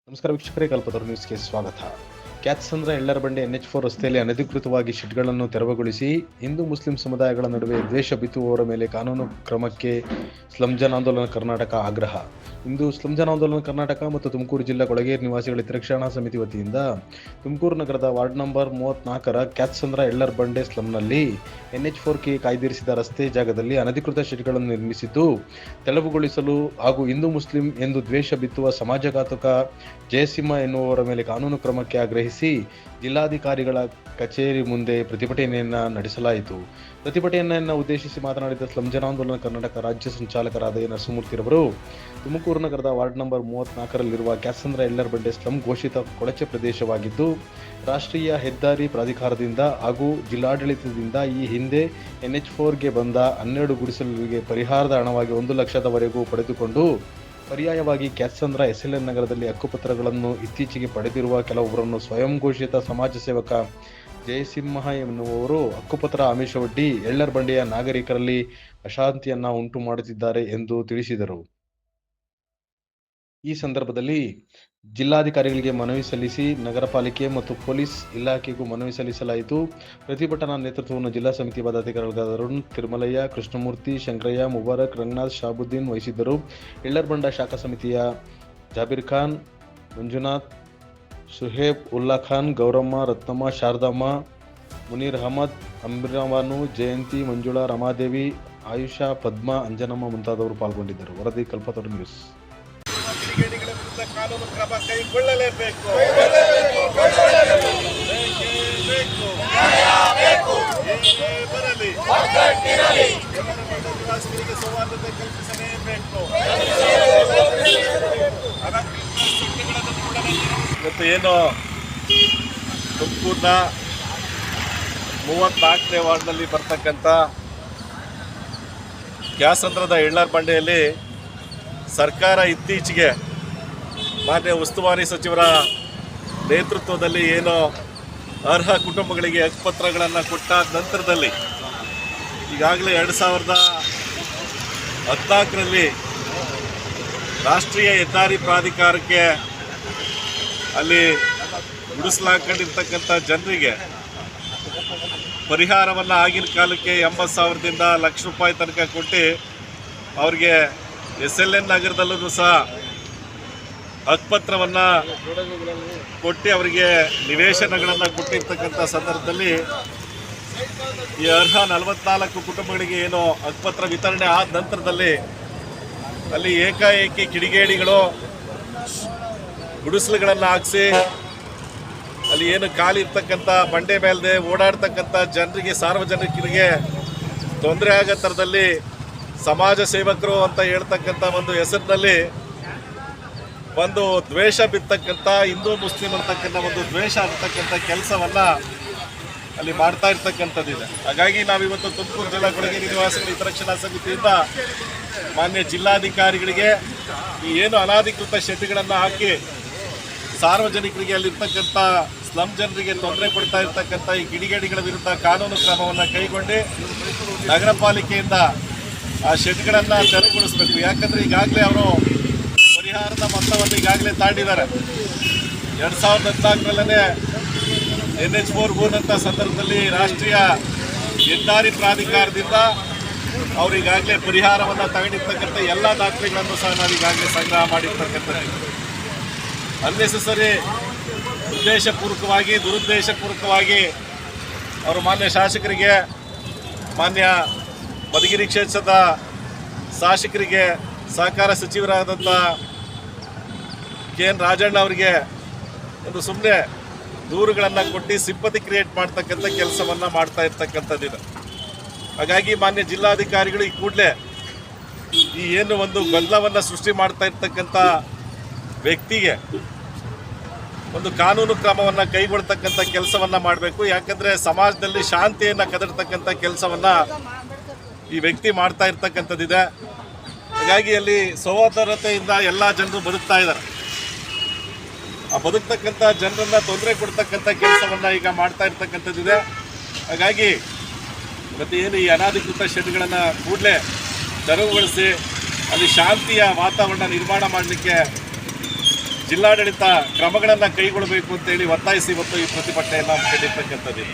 ನಮಸ್ಕಾರ ವೀಕ್ಷಕರೇ, ಕಲ್ಪತರು ನ್ಯೂಸ್ಗೆ ಸ್ವಾಗತ. ಕ್ಯಾತ್ಸಂದ್ರ ಎಳ್ಳರಬಂಡೆ NH4 ರಸ್ತೆಯಲ್ಲಿ ಅನಧಿಕೃತವಾಗಿ ಶೆಡ್ಗಳನ್ನು ತೆರವುಗೊಳಿಸಿ ಹಿಂದೂ ಮುಸ್ಲಿಂ ಸಮುದಾಯಗಳ ನಡುವೆ ದ್ವೇಷ ಬಿತ್ತುವವರ ಮೇಲೆ ಕಾನೂನು ಕ್ರಮಕ್ಕೆ ಸ್ಲಂ ಜನ್ ಆಂದೋಲನ ಕರ್ನಾಟಕ ಆಗ್ರಹ. ಇಂದು ಸ್ಲಂ ಜನ್ ಆಂದೋಲನ ಕರ್ನಾಟಕ ಮತ್ತು ತುಮಕೂರು ಜಿಲ್ಲಾ ಕೊಳಗೇರಿ ನಿವಾಸಿಗಳ ಹಿತರಕ್ಷಣಾ ಸಮಿತಿ ವತಿಯಿಂದ ತುಮಕೂರು ನಗರದ ವಾರ್ಡ್ ನಂಬರ್ 34ರ ಕ್ಯಾತ್ಸಂದ್ರ ಎಳ್ಳರಬಂಡೆ ಸ್ಲಂನಲ್ಲಿ NH4ಗೆ ಕಾಯ್ದಿರಿಸಿದ ರಸ್ತೆ ಜಾಗದಲ್ಲಿ ಅನಧಿಕೃತ ಶೆಡ್ಗಳನ್ನು ನಿರ್ಮಿಸಿದ್ದು ತೆರವುಗೊಳಿಸಲು ಹಾಗೂ ಹಿಂದೂ ಮುಸ್ಲಿಂ ಎಂದು ದ್ವೇಷ ಬಿತ್ತುವ ಸಮಾಜಘಾತಕ ಜಯಸಿಂಹ ಎನ್ನುವವರ ಮೇಲೆ ಕಾನೂನು ಕ್ರಮಕ್ಕೆ ಆಗ್ರಹಿಸಿ ಜಿಲ್ಲಾಧಿಕಾರಿಗಳ ಕಚೇರಿ ಮುಂದೆ ಪ್ರತಿಭಟನೆಯನ್ನ ನಡೆಸಲಾಯಿತು. ಪ್ರತಿಭಟನೆಯನ್ನು ಉದ್ದೇಶಿಸಿ ಮಾತನಾಡಿದ ಸ್ಲಂ ಜನ್ ಆಂದೋಲನ ಕರ್ನಾಟಕ ರಾಜ್ಯ ಸಂಚಾಲಕರಾದ ಎ ನರಸಿಂಹಮೂರ್ತಿರವರು, ತುಮಕೂರು ನಗರದ ವಾರ್ಡ್ ನಂಬರ್ 34ರಲ್ಲಿರುವ ಕ್ಯಾತ್ಸಂದ್ರ ಎಳ್ಳರಬಂಡೆ ಸ್ಲಂ ಘೋಷಿತ ಕೊಳಚೆ ಪ್ರದೇಶವಾಗಿದ್ದು, ರಾಷ್ಟ್ರೀಯ ಹೆದ್ದಾರಿ ಪ್ರಾಧಿಕಾರದಿಂದ ಹಾಗೂ ಜಿಲ್ಲಾಡಳಿತದಿಂದ ಈ ಹಿಂದೆ NH4ಗೆ ಬಂದ 12 ಗುಡಿಸಲುಗಳಿಗೆ ಪರಿಹಾರದ ಹಣವಾಗಿ 1 ಲಕ್ಷದವರೆಗೂ ಪಡೆದುಕೊಂಡು ಪರ್ಯಾಯವಾಗಿ ಕ್ಯಾತ್ಸಂದ್ರ SLN ನಗರದಲ್ಲಿ ಹಕ್ಕುಪತ್ರಗಳನ್ನು ಇತ್ತೀಚೆಗೆ ಪಡೆದಿರುವ ಕೆಲವೊಬ್ಬರನ್ನು ಸ್ವಯಂ ಘೋಷಿತ ಸಮಾಜ ಸೇವಕ ಜಯಸಿಂಹ ಎನ್ನುವವರು ಹಕ್ಕುಪತ್ರ ಆಮಿಷವೊಡ್ಡಿ ಎಳ್ಳರಬಂಡೆಯ ನಾಗರಿಕರಲ್ಲಿ ಅಶಾಂತಿಯನ್ನ ಉಂಟು ಮಾಡುತ್ತಿದ್ದಾರೆ ಎಂದು ತಿಳಿಸಿದರು. ಈ ಸಂದರ್ಭದಲ್ಲಿ ಜಿಲ್ಲಾಧಿಕಾರಿಗಳಿಗೆ ಮನವಿ ಸಲ್ಲಿಸಿ ನಗರ ಪಾಲಿಕೆ ಮತ್ತು ಪೊಲೀಸ್ ಇಲಾಖೆಗೂ ಮನವಿ ಸಲ್ಲಿಸಲಾಯಿತು. ಪ್ರತಿಭಟನಾ ನೇತೃತ್ವವನ್ನು ಜಿಲ್ಲಾ ಸಮಿತಿ ಪದಾಧಿಕಾರಿಗಳಾದ ಅರುಣ್, ತಿರುಮಲಯ್ಯ, ಕೃಷ್ಣಮೂರ್ತಿ, ಶಂಕರಯ್ಯ, ಮುಬಾರಕ್, ರಂಗನಾಥ್, ಶಾಬುದ್ದೀನ್ ವಹಿಸಿದ್ದರು. ಎಳ್ಳರಬಂಡ ಶಾಖಾ ಸಮಿತಿಯ ಜಾಬೀರ್ ಖಾನ್, ಮಂಜುನಾಥ್, ಸುಹೇಬ್ ಉಲ್ಲಾ ಖಾನ್, ಗೌರಮ್ಮ, ರತ್ನಮ್ಮ, ಶಾರದಮ್ಮ, ಮುನೀರ್ ಅಹಮದ್, ಅಂಬಿರಾಬಾನು, ಜಯಂತಿ, ಮಂಜುಳಾ, ರಮಾದೇವಿ, ಆಯುಷಾ, ಪದ್ಮಾ, ಅಂಜನಮ್ಮ ಮುಂತಾದವರು ಪಾಲ್ಗೊಂಡಿದ್ದರು. ವರದಿ ಕಲ್ಪತರು ನ್ಯೂಸ್. ಕಿಡಿಗೇಡಿಗಳ ವಿರುದ್ಧ ಕಾನೂನು ಕ್ರಮ ಕೈಗೊಳ್ಳಲೇಬೇಕು. ಬರಲಿ ನಿವಾಸಿಗಳಿಗೆ ಸೌಹಾರ್ದತೆ ಕಲ್ಪಿಸಲೇಬೇಕು. ಇವತ್ತು ಏನು ತುಮಕೂರಿನ 34ನೇ ವಾರ್ಡ್ನಲ್ಲಿ ಬರ್ತಕ್ಕಂಥ ಕ್ಯಾತ್ಸಂದ್ರದ ಎಳ್ಳರಬಂಡೆಯಲ್ಲಿ ಸರ್ಕಾರ ಇತ್ತೀಚೆಗೆ ಮಾನ್ಯ ಉಸ್ತುವಾರಿ ಸಚಿವರ ನೇತೃತ್ವದಲ್ಲಿ ಏನು ಅರ್ಹ ಕುಟುಂಬಗಳಿಗೆ ಹಕ್ಕುಪತ್ರಗಳನ್ನು ಕೊಟ್ಟ ನಂತರದಲ್ಲಿ ಈಗಾಗಲೇ 2014ರಲ್ಲಿ ರಾಷ್ಟ್ರೀಯ ಹೆದ್ದಾರಿ ಪ್ರಾಧಿಕಾರಕ್ಕೆ ಅಲ್ಲಿ ಗುಡಿಸಲಾಕೊಂಡಿರ್ತಕ್ಕಂಥ ಜನರಿಗೆ ಪರಿಹಾರವನ್ನು ಆಗಿನ ಕಾಲಕ್ಕೆ 80,000ದಿಂದ ₹1,00,000 ತನಕ ಕೊಟ್ಟು ಅವ್ರಿಗೆ SLN ನಗರದಲ್ಲೂ ಸಹ ಹಕ್ಕುಪತ್ರವನ್ನು ಕೊಟ್ಟು ಅವರಿಗೆ ನಿವೇಶನಗಳನ್ನು ಕೊಟ್ಟಿರ್ತಕ್ಕಂಥ ಸಂದರ್ಭದಲ್ಲಿ ಈ ಅರ್ಹ 44 ಕುಟುಂಬಗಳಿಗೆ ಏನು ಹಕ್ಕುಪತ್ರ ವಿತರಣೆ ಆದ ನಂತರದಲ್ಲಿ ಅಲ್ಲಿ ಏಕಾಏಕಿ ಕಿಡಿಗೇಡಿಗಳು ಗುಡಿಸಲುಗಳನ್ನು ಹಾಕಿಸಿ ಅಲ್ಲಿ ಏನು ಖಾಲಿ ಇರ್ತಕ್ಕಂಥ ಬಂಡೆ ಮೇಲ್ದೆ ಓಡಾಡ್ತಕ್ಕಂಥ ಜನರಿಗೆ, ಸಾರ್ವಜನಿಕರಿಗೆ ತೊಂದರೆ ಆಗೋ ಥರದಲ್ಲಿ ಸಮಾಜ ಸೇವಕರು ಅಂತ ಹೇಳ್ತಕ್ಕಂಥ ಒಂದು ಹೆಸರಿನಲ್ಲಿ ಒಂದು ದ್ವೇಷ ಬಿತ್ತಕ್ಕಂಥ ಹಿಂದೂ ಮುಸ್ಲಿಂ ಅಂತಕ್ಕಂಥ ಒಂದು ದ್ವೇಷ ಅಂತಕ್ಕಂಥ ಕೆಲಸವನ್ನು ಅಲ್ಲಿ ಮಾಡ್ತಾ ಇರ್ತಕ್ಕಂಥದ್ದಿದೆ. ಹಾಗಾಗಿ ನಾವಿವತ್ತು ತುಮಕೂರು ಜಿಲ್ಲಾ ಕೊಳಗೇರಿ ನಿವಾಸಿಗಳ ಹಿತರಕ್ಷಣಾ ಸಮಿತಿಯಿಂದ ಮಾನ್ಯ ಜಿಲ್ಲಾಧಿಕಾರಿಗಳಿಗೆ ಈ ಏನು ಅನಧಿಕೃತ ಶೆಡ್ಗಳನ್ನು ಹಾಕಿ ಸಾರ್ವಜನಿಕರಿಗೆ ಅಲ್ಲಿರ್ತಕ್ಕಂಥ ಸ್ಲಂ ಜನರಿಗೆ ತೊಂದರೆ ಕೊಡ್ತಾ ಇರ್ತಕ್ಕಂಥ ಈ ಕಿಡಿಗೇಡಿಗಳ ವಿರುದ್ಧ ಕಾನೂನು ಕ್ರಮವನ್ನು ಕೈಗೊಂಡು ನಗರ ಪಾಲಿಕೆಯಿಂದ ಆ ಶೆಡ್ಗಳನ್ನು ತೆರವುಗೊಳಿಸಬೇಕು. ಯಾಕಂದರೆ ಈಗಾಗಲೇ ಅವರು ಪರಿಹಾರದ ಮೊತ್ತವನ್ನು ಈಗಾಗಲೇ ತಾಂಡಿದ್ದಾರೆ. 2014ರಲ್ಲೇ NH4 ಗೋನಂಥ ಸಂದರ್ಭದಲ್ಲಿ ರಾಷ್ಟ್ರೀಯ ಹೆದ್ದಾರಿ ಪ್ರಾಧಿಕಾರದಿಂದ ಅವರು ಈಗಾಗಲೇ ಪರಿಹಾರವನ್ನು ತಗೊಂಡಿರ್ತಕ್ಕಂಥ ಎಲ್ಲ ದಾಖಲೆಗಳನ್ನು ಸಹ ನಾವು ಈಗಾಗಲೇ ಸಂಗ್ರಹ ಮಾಡಿರ್ತಕ್ಕಂಥದ್ದು. ಅನ್ನೆಸೆಸರಿ ಉದ್ದೇಶಪೂರ್ವಕವಾಗಿ, ದುರುದ್ದೇಶಪೂರ್ವಕವಾಗಿ ಅವರು ಮಾನ್ಯ ಶಾಸಕರಿಗೆ, ಮಾನ್ಯ ಮಧುಗಿರಿ ಕ್ಷೇತ್ರದ ಶಾಸಕರಿಗೆ, ಸಹಕಾರ ಸಚಿವರಾದಂಥ KN ರಾಜಣ್ಣ ಅವರಿಗೆ ಒಂದು ಸುಮ್ಮನೆ ದೂರುಗಳನ್ನು ಕೊಟ್ಟು ಸಿಂಪತಿ ಕ್ರಿಯೇಟ್ ಮಾಡ್ತಕ್ಕಂಥ ಕೆಲಸವನ್ನು ಮಾಡ್ತಾ ಇರ್ತಕ್ಕಂಥದ್ದಿದೆ. ಹಾಗಾಗಿ ಮಾನ್ಯ ಜಿಲ್ಲಾಧಿಕಾರಿಗಳು ಈ ಕೂಡಲೇ ಈ ಏನು ಒಂದು ಗೊಂದಲವನ್ನು ಸೃಷ್ಟಿ ಮಾಡ್ತಾ ಇರ್ತಕ್ಕಂಥ ವ್ಯಕ್ತಿಗೆ ಒಂದು ಕಾನೂನು ಕ್ರಮವನ್ನು ಕೈಗೊಳ್ತಕ್ಕಂಥ ಕೆಲಸವನ್ನು ಮಾಡಬೇಕು. ಯಾಕಂದರೆ ಸಮಾಜದಲ್ಲಿ ಶಾಂತಿಯನ್ನು ಕದಡ್ತಕ್ಕಂಥ ಕೆಲಸವನ್ನು ಈ ವ್ಯಕ್ತಿ ಮಾಡ್ತಾ ಇರ್ತಕ್ಕಂಥದ್ದಿದೆ. ಹಾಗಾಗಿ ಅಲ್ಲಿ ಸಹೋದರತೆಯಿಂದ ಎಲ್ಲ ಜನರು ಬದುಕ್ತಾ ಇದ್ದಾರೆ. ಆ ಬದುಕ್ತಕ್ಕಂಥ ಜನರನ್ನು ತೊಂದರೆ ಕೊಡ್ತಕ್ಕಂಥ ಕೆಲಸವನ್ನು ಈಗ ಮಾಡ್ತಾ ಇರ್ತಕ್ಕಂಥದ್ದಿದೆ. ಹಾಗಾಗಿ ಮತ್ತು ಏನು ಈ ಅನಧಿಕೃತ ಶೆಡ್ಗಳನ್ನು ಕೂಡಲೇ ತೆರವುಗೊಳಿಸಿ ಅಲ್ಲಿ ಶಾಂತಿಯ ವಾತಾವರಣ ನಿರ್ಮಾಣ ಮಾಡಲಿಕ್ಕೆ ಜಿಲ್ಲಾಡಳಿತ ಕ್ರಮಗಳನ್ನು ಕೈಗೊಳ್ಳಬೇಕು ಅಂತೇಳಿ ಒತ್ತಾಯಿಸಿ ಇವತ್ತು ಈ ಪ್ರತಿಭಟನೆಯನ್ನು ಹಮ್ಮಿಕೊಂಡಿರ್ತಕ್ಕಂಥದ್ದು.